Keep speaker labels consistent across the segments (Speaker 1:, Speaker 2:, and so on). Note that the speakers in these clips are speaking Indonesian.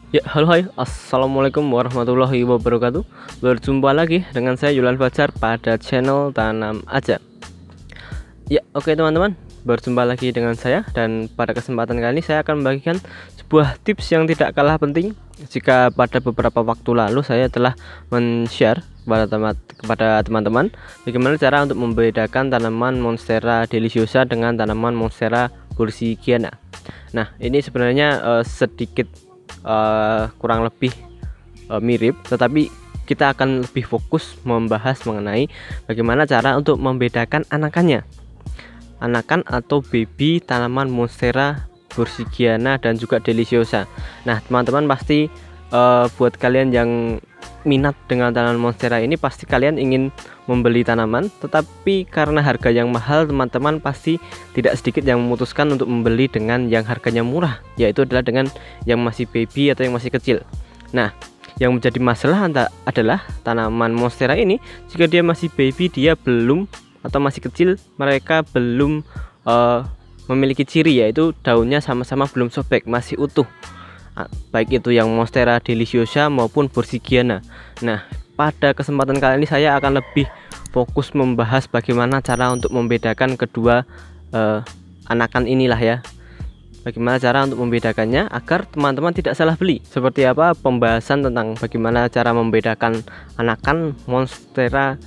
Speaker 1: Ya, halo hai, assalamualaikum warahmatullahi wabarakatuh. Berjumpa lagi dengan saya Yulan Fajar pada channel Tanam Aja. Ya, oke teman-teman, berjumpa lagi dengan saya dan pada kesempatan kali ini saya akan membagikan sebuah tips yang tidak kalah penting. Jika pada beberapa waktu lalu saya telah men-share kepada teman-teman bagaimana cara untuk membedakan tanaman Monstera deliciosa dengan tanaman Monstera bursigiana. Nah, ini sebenarnya sedikit kurang lebih mirip, tetapi kita akan lebih fokus membahas mengenai bagaimana cara untuk membedakan anakan atau baby tanaman Monstera bursigiana dan juga deliciosa. Nah, teman-teman pasti buat kalian yang minat dengan tanaman Monstera ini, pasti kalian ingin membeli tanaman, tetapi karena harga yang mahal, teman-teman pasti tidak sedikit yang memutuskan untuk membeli dengan yang harganya murah, yaitu adalah dengan yang masih baby atau yang masih kecil. Nah, yang menjadi masalah adalah tanaman Monstera ini, jika dia masih baby, dia belum atau masih kecil, mereka belum memiliki ciri, yaitu daunnya sama-sama belum sobek, masih utuh, baik itu yang Monstera deliciosa maupun bursigiana. Nah, pada kesempatan kali ini saya akan lebih fokus membahas bagaimana cara untuk membedakan kedua anakan inilah ya. Bagaimana cara untuk membedakannya agar teman-teman tidak salah beli. Seperti apa pembahasan tentang bagaimana cara membedakan anakan Monstera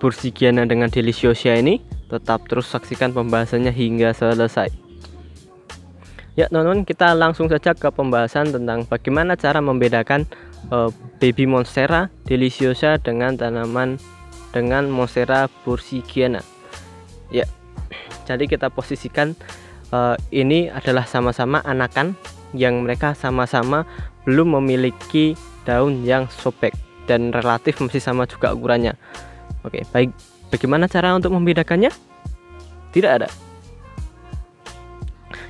Speaker 1: bursigiana dengan deliciosa ini, tetap terus saksikan pembahasannya hingga selesai. Ya teman-teman, kita langsung saja ke pembahasan tentang bagaimana cara membedakan baby Monstera deliciosa dengan Monstera bursigiana. Ya, jadi kita posisikan ini adalah sama-sama anakan yang mereka sama-sama belum memiliki daun yang sobek dan relatif masih sama juga ukurannya. Oke, baik. Bagaimana cara untuk membedakannya? Tidak ada.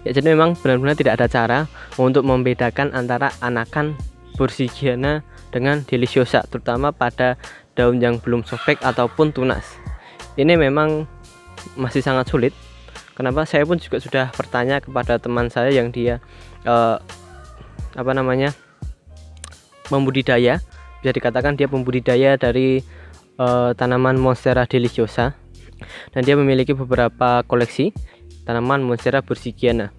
Speaker 1: Ya, jadi memang benar-benar tidak ada cara untuk membedakan antara anakan bursigiana dengan deliciosa, terutama pada daun yang belum sobek ataupun tunas. Ini memang masih sangat sulit. Kenapa? Saya pun juga sudah bertanya kepada teman saya yang dia membudidaya, bisa dikatakan dia pembudidaya dari tanaman Monstera deliciosa, dan dia memiliki beberapa koleksi tanaman Monstera bursigiana.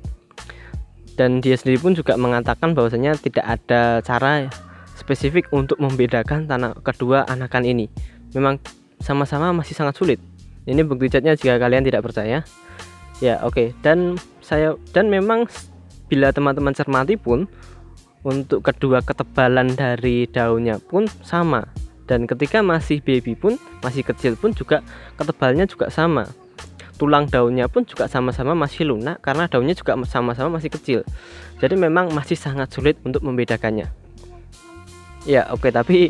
Speaker 1: Dan dia sendiri pun juga mengatakan bahwasanya tidak ada cara spesifik untuk membedakan kedua anakan ini. Memang sama-sama masih sangat sulit. Ini bukti catnya jika kalian tidak percaya. Ya, oke. Dan memang bila teman-teman cermati pun, untuk kedua ketebalan dari daunnya pun sama. Dan ketika masih baby pun, masih kecil pun juga ketebalnya juga sama. Tulang daunnya pun juga sama-sama masih lunak karena daunnya juga sama-sama masih kecil. Jadi memang masih sangat sulit untuk membedakannya. Ya, oke, tapi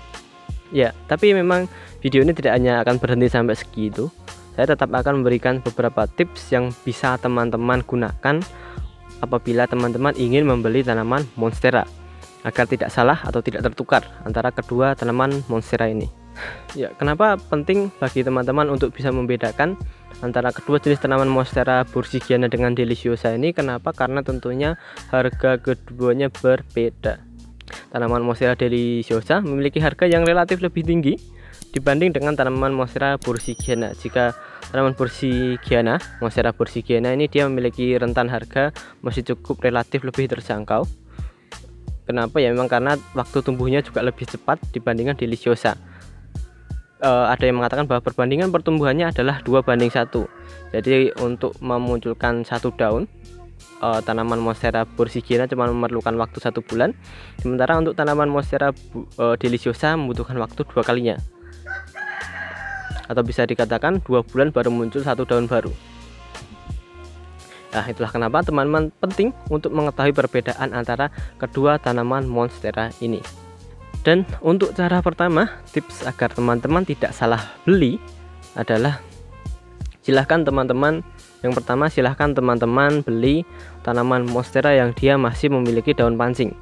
Speaker 1: memang video ini tidak hanya akan berhenti sampai segitu. Saya tetap akan memberikan beberapa tips yang bisa teman-teman gunakan apabila teman-teman ingin membeli tanaman Monstera, agar tidak salah atau tidak tertukar antara kedua tanaman Monstera ini. Ya, kenapa penting bagi teman-teman untuk bisa membedakan antara kedua jenis tanaman Monstera bursigiana dengan deliciosa ini? Kenapa? Karena tentunya harga keduanya berbeda. Tanaman Monstera deliciosa memiliki harga yang relatif lebih tinggi dibanding dengan tanaman Monstera bursigiana. Jika tanaman Monstera bursigiana ini dia memiliki rentan harga masih cukup relatif lebih terjangkau. Kenapa? Ya memang karena waktu tumbuhnya juga lebih cepat dibandingkan deliciosa. Ada yang mengatakan bahwa perbandingan pertumbuhannya adalah 2:1. Jadi untuk memunculkan satu daun, tanaman Monstera bursigiana cuma memerlukan waktu 1 bulan, sementara untuk tanaman Monstera deliciosa membutuhkan waktu 2 kalinya, atau bisa dikatakan 2 bulan baru muncul satu daun baru. Nah, itulah kenapa teman-teman penting untuk mengetahui perbedaan antara kedua tanaman Monstera ini. Dan untuk cara pertama, tips agar teman-teman tidak salah beli adalah silahkan teman-teman beli tanaman Monstera yang dia masih memiliki daun pancing.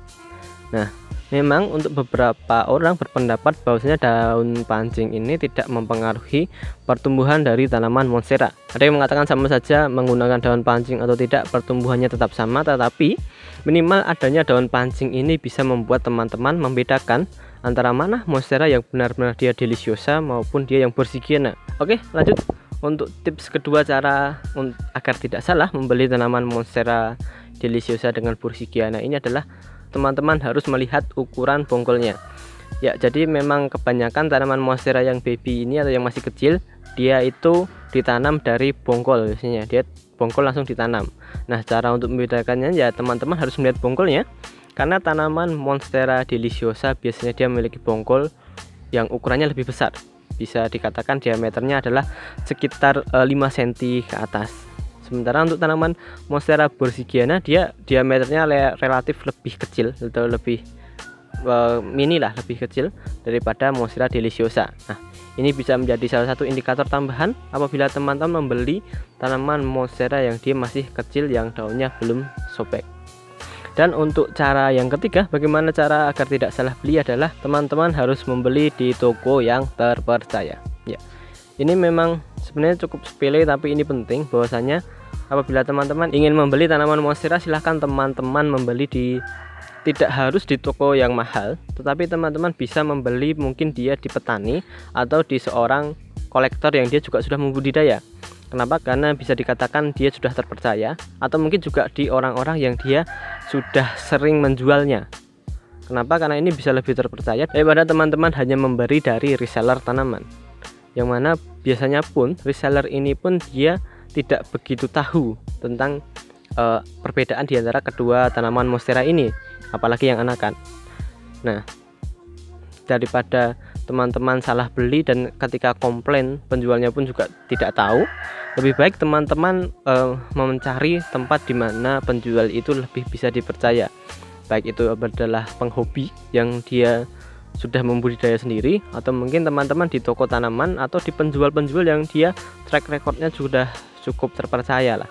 Speaker 1: Nah, Memang untuk beberapa orang berpendapat bahwasanya daun pancing ini tidak mempengaruhi pertumbuhan dari tanaman monstera. Ada yang mengatakan sama saja menggunakan daun pancing atau tidak, pertumbuhannya tetap sama, tetapi minimal adanya daun pancing ini bisa membuat teman-teman membedakan antara mana monstera yang benar-benar dia deliciosa maupun dia yang Borsigiana. Oke, lanjut. Untuk tips kedua cara agar tidak salah membeli tanaman monstera deliciosa dengan Borsigiana ini adalah teman-teman harus melihat ukuran bongkolnya. Ya, jadi memang kebanyakan tanaman monstera yang baby ini atau yang masih kecil, dia itu ditanam dari bongkol biasanya. Dia bongkol langsung ditanam. Nah, cara untuk membedakannya ya teman-teman harus melihat bongkolnya. Karena tanaman monstera deliciosa biasanya dia memiliki bongkol yang ukurannya lebih besar. Bisa dikatakan diameternya adalah sekitar 5 cm ke atas. Sementara untuk tanaman monstera Borsigiana dia diameternya relatif lebih kecil atau lebih mini lah, lebih kecil daripada monstera deliciosa. Nah, ini bisa menjadi salah satu indikator tambahan apabila teman-teman membeli tanaman monstera yang dia masih kecil, yang daunnya belum sobek. Dan untuk cara yang ketiga, bagaimana cara agar tidak salah beli adalah teman-teman harus membeli di toko yang terpercaya. Ya, ini memang sebenarnya cukup sepele, tapi ini penting bahwasanya apabila teman-teman ingin membeli tanaman monstera, silahkan teman-teman membeli tidak harus di toko yang mahal, tetapi teman-teman bisa membeli mungkin dia di petani atau di seorang kolektor yang dia juga sudah membudidaya. Kenapa? Karena bisa dikatakan dia sudah terpercaya, atau mungkin juga di orang-orang yang dia sudah sering menjualnya. Kenapa? Karena ini bisa lebih terpercaya daripada teman-teman hanya memberi dari reseller tanaman, yang mana biasanya pun reseller ini pun dia tidak begitu tahu tentang perbedaan di antara kedua tanaman monstera ini, apalagi yang anakan. Nah, daripada teman-teman salah beli dan ketika komplain penjualnya pun juga tidak tahu, lebih baik teman-teman mencari tempat di mana penjual itu lebih bisa dipercaya, baik itu adalah penghobi yang dia sudah membudidaya sendiri, atau mungkin teman-teman di toko tanaman atau di penjual-penjual yang dia track recordnya sudah cukup terpercaya lah.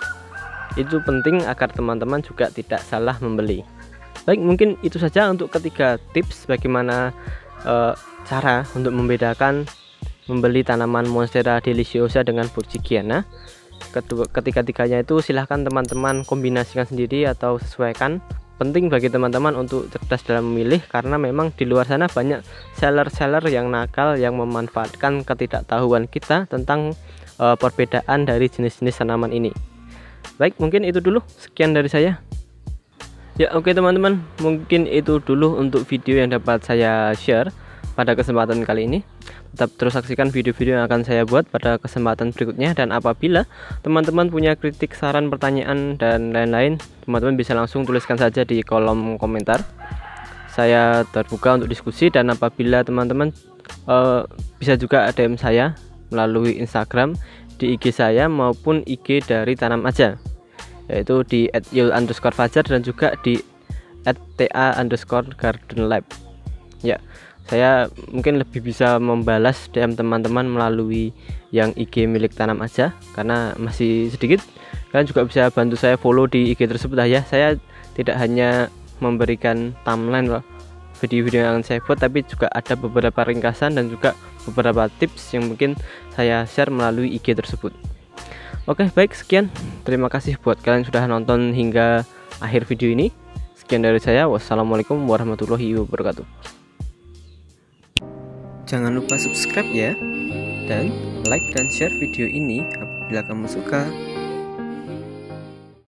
Speaker 1: Itu penting agar teman-teman juga tidak salah membeli. Baik, mungkin itu saja untuk ketiga tips bagaimana cara untuk membedakan membeli tanaman monstera deliciosa dengan Borsigiana. Ketiga-tiganya itu silahkan teman-teman kombinasikan sendiri atau sesuaikan. Penting bagi teman-teman untuk cerdas dalam memilih, karena memang di luar sana banyak seller-seller yang nakal yang memanfaatkan ketidaktahuan kita tentang perbedaan dari jenis-jenis tanaman ini. Baik, mungkin itu dulu, sekian dari saya. Ya, oke teman-teman, mungkin itu dulu untuk video yang dapat saya share pada kesempatan kali ini. Tetap terus saksikan video-video yang akan saya buat pada kesempatan berikutnya, dan apabila teman-teman punya kritik, saran, pertanyaan, dan lain-lain, teman-teman bisa langsung tuliskan saja di kolom komentar. Saya terbuka untuk diskusi, dan apabila teman-teman bisa juga DM saya melalui Instagram, di IG saya maupun IG dari Tanam Aja, yaitu di @yul_fajar dan juga di @ta_gardenlab. Ya, saya mungkin lebih bisa membalas DM teman-teman melalui yang IG milik Tanam Aja karena masih sedikit. Kalian juga bisa bantu saya follow di IG tersebut ya. Saya tidak hanya memberikan timeline loh video-video yang saya buat, tapi juga ada beberapa ringkasan dan juga beberapa tips yang mungkin saya share melalui IG tersebut. Oke, baik, sekian. Terima kasih buat kalian sudah nonton hingga akhir video ini. Sekian dari saya. Wassalamualaikum warahmatullahi wabarakatuh. Jangan lupa subscribe ya, dan like dan share video ini apabila kamu suka.